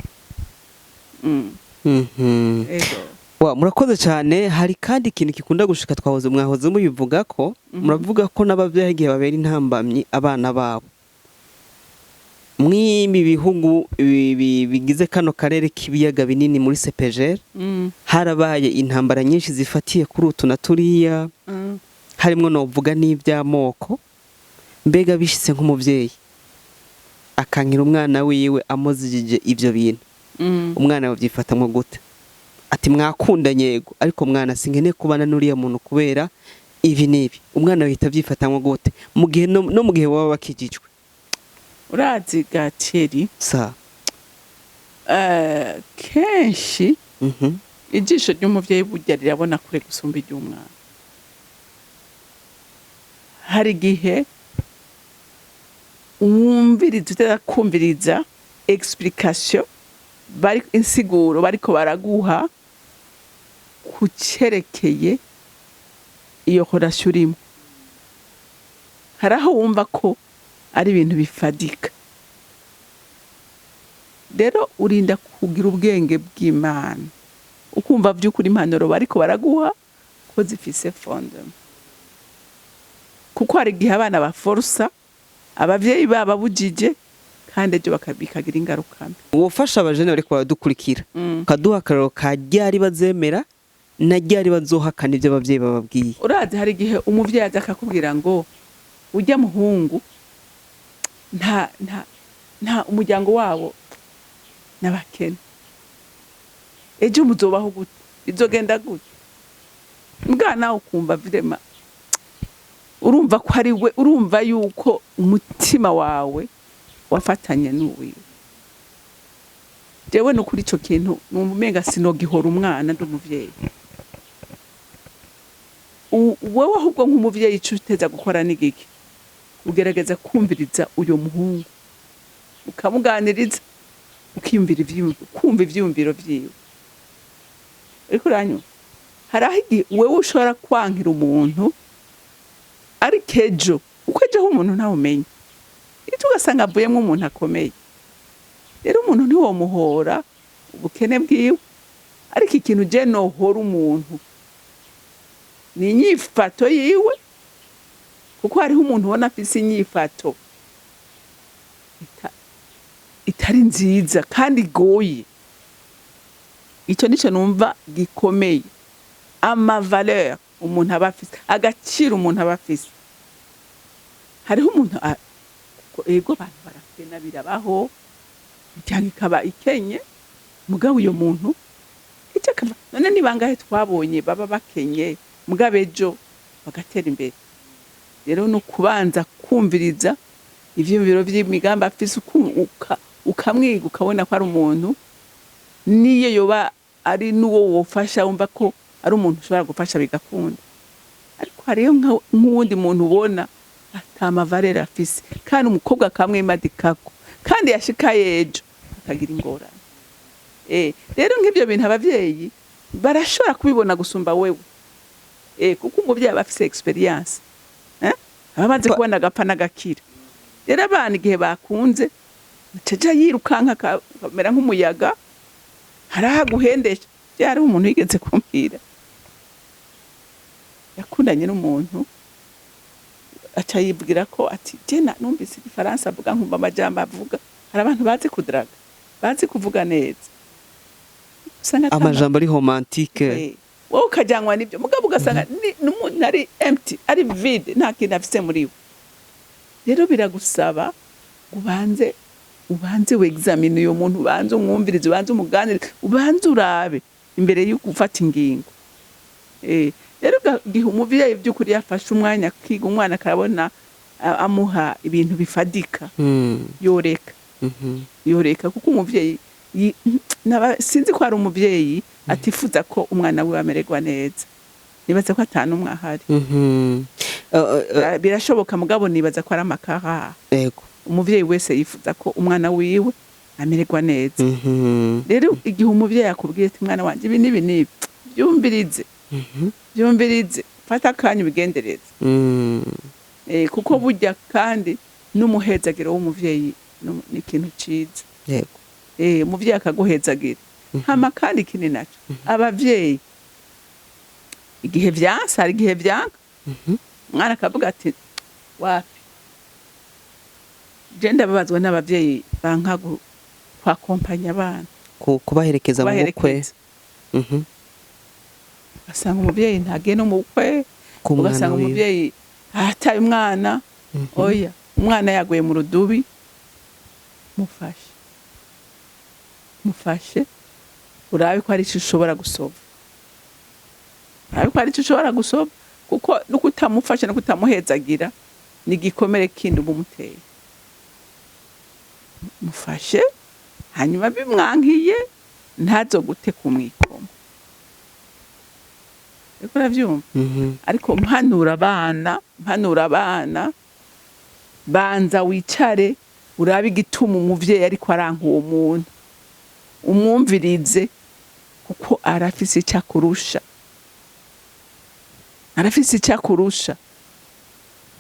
Murakoze cyane. Hari kandi ikintu gikunda gushika mwahoze mubivuga ko muravuga ko n'abavyeyi igihe babera intambamyi abana babo mwimi bihugu bigize kano karere k'ibiyaga binini muri CPGL. Harabaye intambara nyinshi zifatiye kuri utu na turiya, harimo no vuga n'iby'amoko. Mbega bishitse nk'umuvyeyi akankira umwana wiwe amuzijije ivyo bintu, umwana yavyifatamwe gute? Ati mwakundanye yego, ariko mwana singene kubana n'uriya muntu kubera ibi nibi. Umwana wihita vyifatamwe gute mu gihe no mu gihe baba bakijijwe? Urazi Gateri, kenshi ijisho ry'umuvyeyi burya rirabona kure gusumba iry'umwana. Hari igihe wumviriza utakumviriza explication bari insiguro bariko baraguha kucerekeye iyo relation urimo. Haraho wumva ko ari ibintu bifadika. Rero urinda kugira ubwenge bw'Imana ukumva by'ukuri impanuro bariko baraguha ko zifise fondement, kuko hari igihe abana baforsa abavyeyi baba bujije kandi ejo bakagira ingaruka mbi. Wofasha abajene bariko baradukurikira kaduha akarero ka ryari bazemera na ryari bazohakana ivyo abavyeyi bababwiye? Urazi hari igihe umuvyeyi aza akakubwira ngo ujya muhungu nta umuryango wabo n'abakene, ejo muzobaho gute, bizogenda gute? Mbwana ukumva vrema urumva ko ari we, urumva yuko umutima wawe wafatanye n'uwiwe. Jewe no kuri ico kintu numenga sinogihora umwana ndumuvyeyi. Wewe ahubwo nk'umuvyeyi cuteza gukora n'igiki, ugerageza kumviriza uyo muhungu ukamuganiriza ukiyumvira kumva ivyumviro vyiwe. Ariko ranyu haraho wewe ushobora kwankira umuntu ari kejo ukwejeho umuntu ntawumenye, ito ugasanga avuyemo umuntu akomeye. Rero umuntu ntiwomuhora ubukene bwiwe, ariko ikintu je nohora umuntu ni inyifato yiwe, kuko hariho umuntu ubona afise inyifato itari nziza kandi igoye. Icyo nico numva gikomeye, ama valeur umuntu aba afise, agaciro umuntu aba afise. Hariho umuntu ego abantu barafena birabaho cyangwa ikaba ikenye, mugabo uyo muntu icyo kava none ni bangahe twabonye baba bakenye mugabo ejo bagatera imbere. Rero no kubanza kumviriza ivyumviro vy'imigambi afise ukamwiga ukabona ko ari umuntu niyo yoba ari nuwo wofasha wumva ko ari umuntu ushobora gufasha bigakunda. Ariko hariyo nk'uwundi muntu ubona atamavarera afise kandi umukobwa kamwimadikako kandi yashikaye ejo akagira ingorane. Rero nk'ibyo bintu abavyeyi barashobora kubibona gusumba wewe, kuko umuvyeyi aba afise experience, ababanze kubona agapfa n'agakira. Rero abana igihe bakunze caja yirukanka kamera nk'umuyaga harahaguhendesha. Byari umuntu yigeze kumbwira yakundanye n'umuntu aca yibwira ko ati jena numvise igifaransa avuga nkumva amajambo avuga. Hari abantu bazi kudraga, bazi kuvuga neza, usanga amajambo ari romantique, wowe ukajyanwa n'ibyo mugabo ugasanga n'umuntu ari empty, ari vide, nta kintu afise muri we. Rero biragusaba ubanze examine uyo muntu, ubanze umwumvirize, ubanze umuganire, ubanze urabe imbere yo gufata ingingo. Rero gihe umuvyeyi by'ukuri yafashe umwanya kwiga umwana akabona amuha ibintu bifadika, yoreka kuko umuvyeyi sinzi ko ari umuvyeyi atifuza ko umwana we amererwa neza, nibaza ko atanumwe ahari. Birashoboka mugabo nibaza ko ari amakara. Yego. Umuvyeyi wese yifuza ko umwana wiwe amererwa neza. Rero igihe umuvyeyi akubwiye ati mwana wanje ibi nibi byumvirize fata akanya ubigendereze. Kuko burya kandi n'umuhezagiro w'umuvyeyi ni ikintu ciza. Yego. Umuvyeyi akaguhezagira. Hama kandi ikindi naco abavyeyi igihe vyansa hari igihe vyanka. Mwana akavuga ati wapi je ndababazwa n'abavyeyi banka kwakompanya abana kubaherekeza mu bukwe. Ugasanga umuvyeyi ntagenda no mu bukwe, ugasanga umuvyeyi ataye umwana. Oya, umwana yaguye mu rudubi, mufashe urabe ko ari cyo ushobora gusoba. Kuko no kutamufasha no kutamuhezagira ni gikomere kindi umumuteye. Mufashe hanyuma bimwankiye ntazogute kumwikoma. Eko navyumva. Ariko mpanura abana banza wicare urabe igituma umuvyeyi ariko aranka uwo muntu, umwumvirize kuko arafise icyakurusha.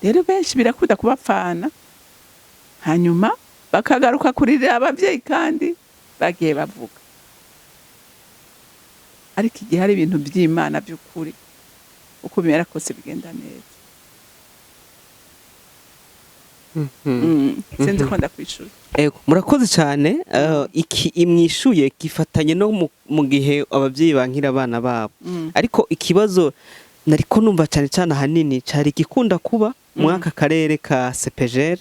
Rero benshi birakunda kubapfana hanyuma bakagaruka kuririra abavyeyi kandi bagiye bavuga. Ariko igihe hari ibintu by'Imana by'ukuri uko bimera kose bigenda neza. Sinzi ko ndakwishura. Murakoze cyane. Iki imwishuye gifatanye no mu gihe abavyeyi bankira abana babo. Ariko ikibazo nariko numva cyane ahanini cari gikunda kuba mu aka karere ka CPGL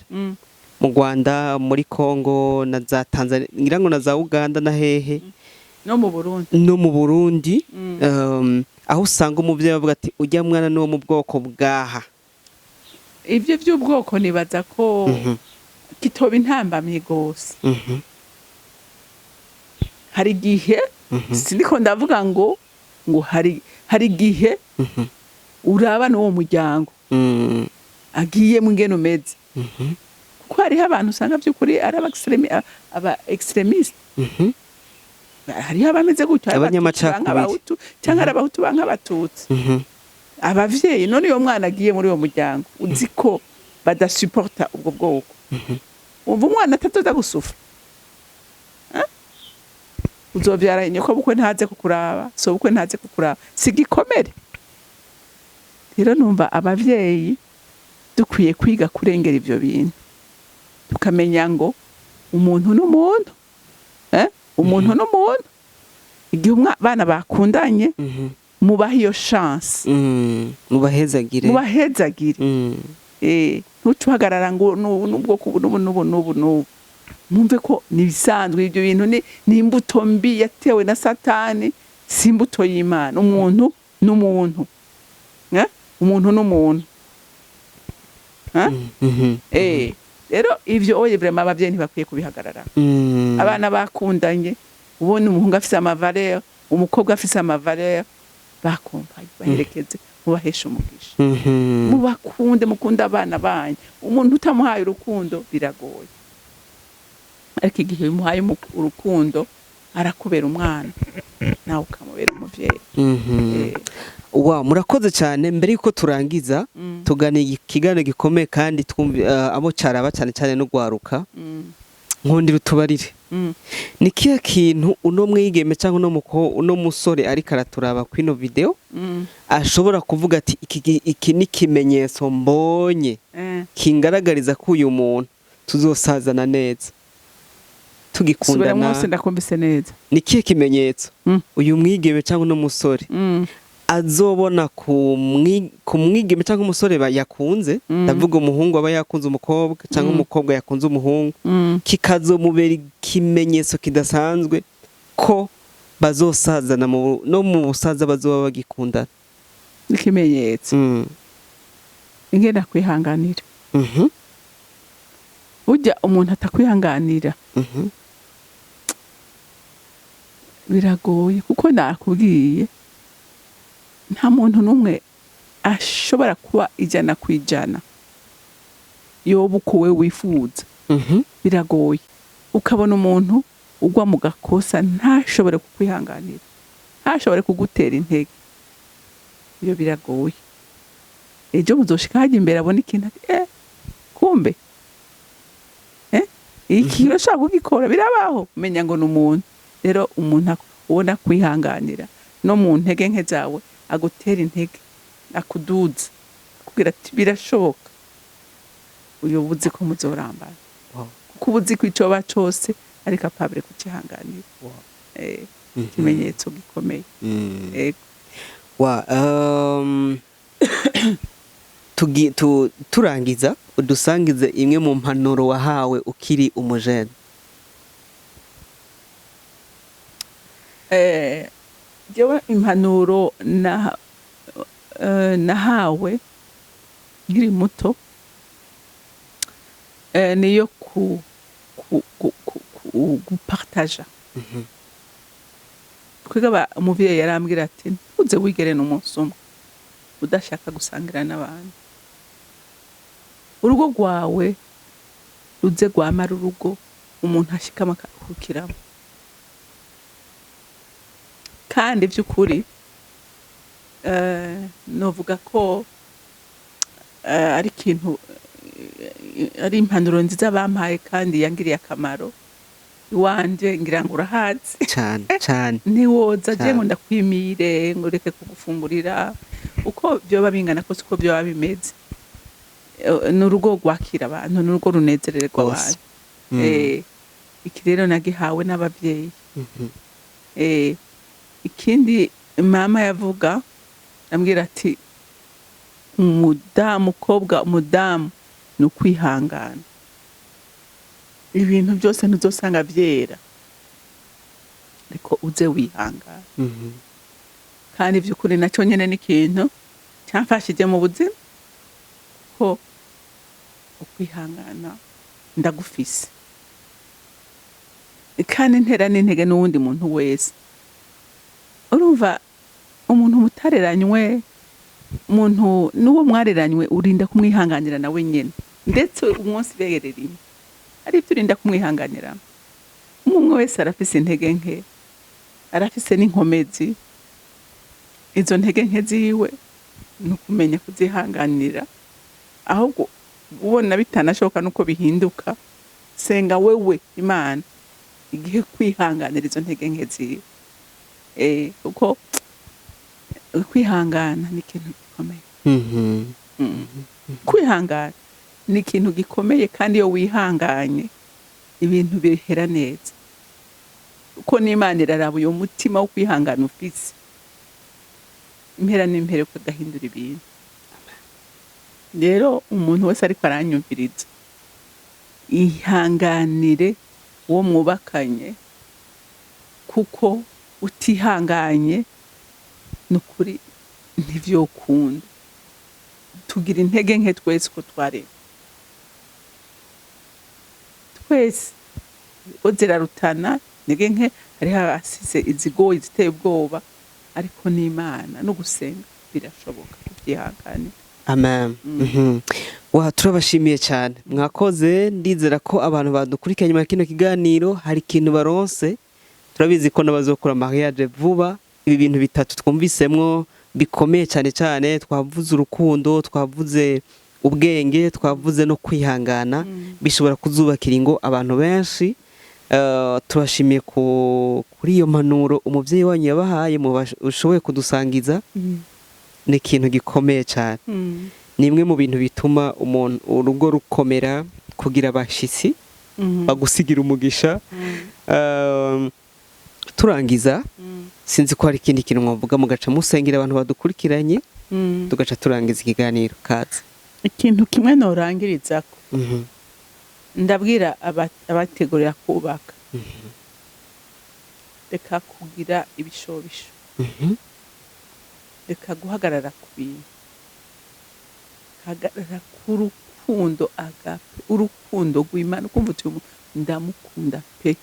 mu Rwanda, muri Congo na za Tanzania, ngira ngo na za Uganda na hehe no mu Burundi. Aho usanga umuvyeyi avuga ati ujya mwana no mu bwoko bwaha. Ibyo by'ubwoko nibaza ko kitoba intambamye gose. Hari gihe siniko ndavuga ngo hari gihe uraba n'uwo muryango agiye mu ngeno meze. Kuko hariho abantu usanga by'ukuri ari aba extremist. Hariho abameze gutyo abanyamacakubiri cyangwa ari abahutu banka abatutsi. Abavyeyi none uyo mwana agiye muri uwo muryango uzi ko badasuporta ubwo bwoko. Umva umwana atatoza gusufa. Uzovyara inyoko bukwe ntaze kukuraba, so bukwe ntaze kukuraba. Sigikomere. Rero numva abavyeyi dukwiye kwiga kurengera ivyo bintu. Tukamenya ngo umuntu n'umuntu. Umuntu n'umuntu. Igihe abana bakundanye mubaha iyo chance. Mubahezagire. Ntucuhagarara ngo n'ubu. Mwumve ko nibisanzwe ibyo bintu ni imbuto mbi yatewe na Satani, si imbuto y'Imana. Umuntu n'umuntu. Umuntu n'umuntu. Rero ivyo oye vraiment abavyeyi ntibakwiye kubihagarara. Abana bakundanye ubone umuhungu afise amavaleur, umukobwa afise amavaleur, bakompanye baherekeze mubahesha umugisha. Mukunda abana banyu. Umuntu utamuhaye urukundo biragoye. Ariko igihe bimuhaye urukundo arakubera umwana nawe ukamubera umuvyeyi. Murakoze cyane. Mbere yuko turangiza tugana ikiganiro gikomeye kandi twumve abo caraba cyane no gwaruka. Nkundira utubarire. Ni kiya kintu uno mwigeme cyangwa uno musore ariko araturaba kwino video ashobora kuvuga ati iki ni kimenyetso mbonye kingaragariza ko uyu muntu tuzosazana neza tugikundana. Ndakumbise neza. Ni kiye kimenyetso uyu mwigeme cyangwa uno musore azobona ku mwigeme cyangwa umusore yakunze, ndavuga umuhungu aba yakunze umukobwa cyangwa umukobwa yakunze umuhungu, kikazomubera ikimenyetso kidasanzwe ko bazosazana no mu busaza bazoba bagikundana. Ikimenyetso ingenda kwihanganira. Ujya umuntu atakwihanganira biragoye kuko nakubwiye nta muntu n'umwe ashobora kuba 100% yoba uko we wifuza. Biragoye ukabona umuntu ugwa mu gakosa ntashobore kukwihanganira, ntashobore kugutera intege. Iyo biragoye. Ejo muzoshika hajya imbere abona ikintu kumbe iki urashaka kugikora birabaho, menya ngo n'umuntu. Rero umuntu ubona kwihanganira no mu ntege nke zawe agutera intege, akuduza, akubwira ati birashoboka. Uyo buzi ko muzorambana. Kuko ubuzi ko icoba cose ari capable kucihanganira. Ikimenyetso gikomeye. Turangiza udusangize imwe mu mpanuro wahawe ukiri umujene. Jewe impanuro nahawe nkiri muto niyo gupartaja. Kwiga umuvyeyi yarambwira ati ntuze wigere n'umunsi umwe udashaka gusangira n'abantu. Urugo rwawe ruze rwamara urugo umuntu ashikama akaruhukiramo. Kandi by'ukuri novuga ko ari ikintu ari impanuro nziza bampaye kandi yangiriye akamaro. Iwanje ngira ngo urahazi cyane ntiwoza je ngo ndakwimire ngo reke kugufungurira uko byoba bingana kose, uko byoba bimeze. N'urugo rwakira abantu, n'urugo runezererwa abantu. Iki rero nagihawe n'abavyeyi. Ikindi mama yavuga ambwira ati umudamu ni ukwihangana. Ibintu byose ntuzosanga byera ariko uze wihangana. Kandi by'ukuri nacyo nyene n'ikintu cyamfashije mu buzima ko ukwihangana ndagufise. Kandi ntera n'intege n'uwundi muntu wese. Urumva umuntu mutareranywe, umuntu n'uwo mwareranywe urinda kumwihanganira nawe nyene, ndetse umunsi begerereye ari turinda kumwihanganira. Umwe wese arafise intege nke, arafise n'inkomezi. Izo ntege nke ziwe nukumenya kuzihanganira, ahubwo ubona bitanashoboka nuko bihinduka, senga wewe Imana igihe kwihanganira izo ntege nke ziwe. Uko kwihangana ni ikintu gikomeye. Kwihangana ni ikintu gikomeye, kandi iyo wihanganye ibintu bihera neza. Uko n'Imana iraraba uyo mutima wo kwihangana ufise, impera n'impere ukagahindura ibintu. Rero umuntu wese ariko aranyumviriza, ihanganire uwo mwubakanye, kuko utihanganye nukuri ntivyokunda. Tugira intege nke twese ko twaremwe, twese zirarutana intege nke. Hariho abasize izigoye ziteye ubwoba, ariko n'Imana no gusenga birashoboka kubyihanganira. Amen. Turabashimiye cyane, mwakoze. Ndizera ko abantu badukurikiranye mu kino kiganiro hari ikintu baronse. Turabizi ko n'abazokora mariage vuba. Ibi bintu bitatu twumvisemwo bikomeye cyane, twavuze urukundo, twavuze ubwenge, twavuze no kwihangana, bishobora kuzubakira ingo abantu benshi. Turashimiye kuri iyo mpanuro umuvyeyi wanyu yabahaye ushoboye kudusangiza. Ni ikintu gikomeye cyane. Ni imwe mu bintu bituma urugo rukomera, kugira abashitsi bagusigira umugisha. Turangiza, sinzi ko hari ikindi kintu mwavuga mugaca musengera abantu badukurikiranye, tugaca turangiza ikiganiro. Kaze ikintu kimwe norangirizako, ndabwira abategurira kubaka, reka kugira ibishobisho, reka guhagarara ku bintu, hagarara ku rukundo agape, urukundo rw'Imana. Ukumva uti ndamukunda pe,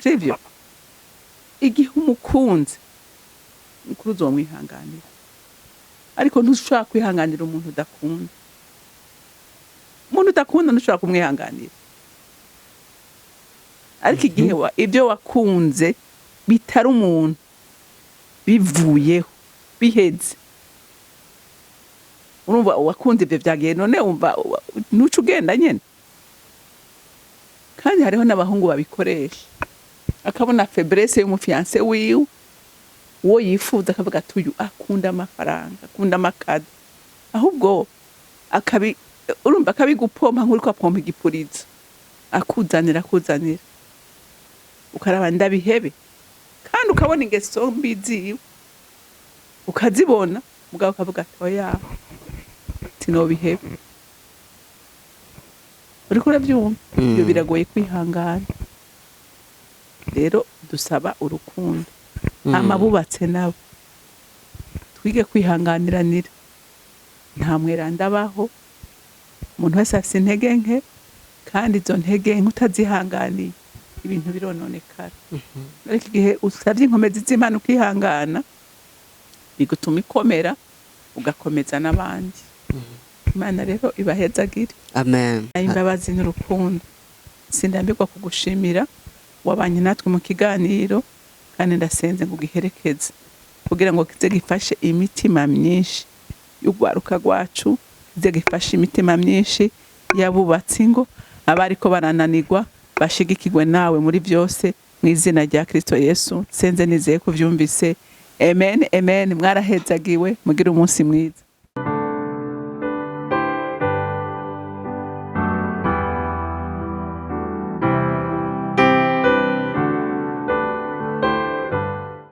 sivyo? igihe umukunze ukuri uzomwihanganira, ariko ntushobora kwihanganira umuntu udakunda. Umuntu udakunda ntushobora kumwihanganira. Ariko igihe ibyo wakunze bitari umuntu bivuyeho biheze, urumva wakunze ibyo byagiye, none wumva nuca ugenda nyene. Kandi hariho n'abahungu babikoresha, akabona faiblesse y'umufiance wiwe, uwo yifuza akavuga ati uyu akunda amafaranga, akunda amakado, ahubwo urumva akabigupompa nk'uri ko apompa igipurizo, akuzanira ukaraba ndabihebe, kandi ukabona ingeso mbi ziwe ukazibona, mugabo ukavuga ati oya sinobihebe. Uriko urabyumva? Ibyo biragoye kwihangana. Rero dusaba urukundo. Amabubatse nabo twige kwihanganiranira. Nta mweranda abaho, umuntu wese afite intege nke, kandi izo ntege nke utazihanganiye ibintu birononekara. Ariko igihe usabye inkomezi z'Imana ukihangana, bigutuma ikomera, ugakomeza n'abandi. Imana rero ibahezagire. Amen. Imbabazi n'urukundo. Sindambirwa kugushimira wabanye natwe mu kiganiro, kandi ndasenze ngo giherekeze kugira ngo kize gifashe imitima myinshi y'ugwaruka rwacu, kize gifashe imitima myinshi yabubatse ngo abariko barananirwa bashigikirwe nawe muri byose, mu izina rya Kristo Yesu senze nizeye ko vyumvise. Amen, amen. Mwarahezagiwe, mugire umunsi mwiza.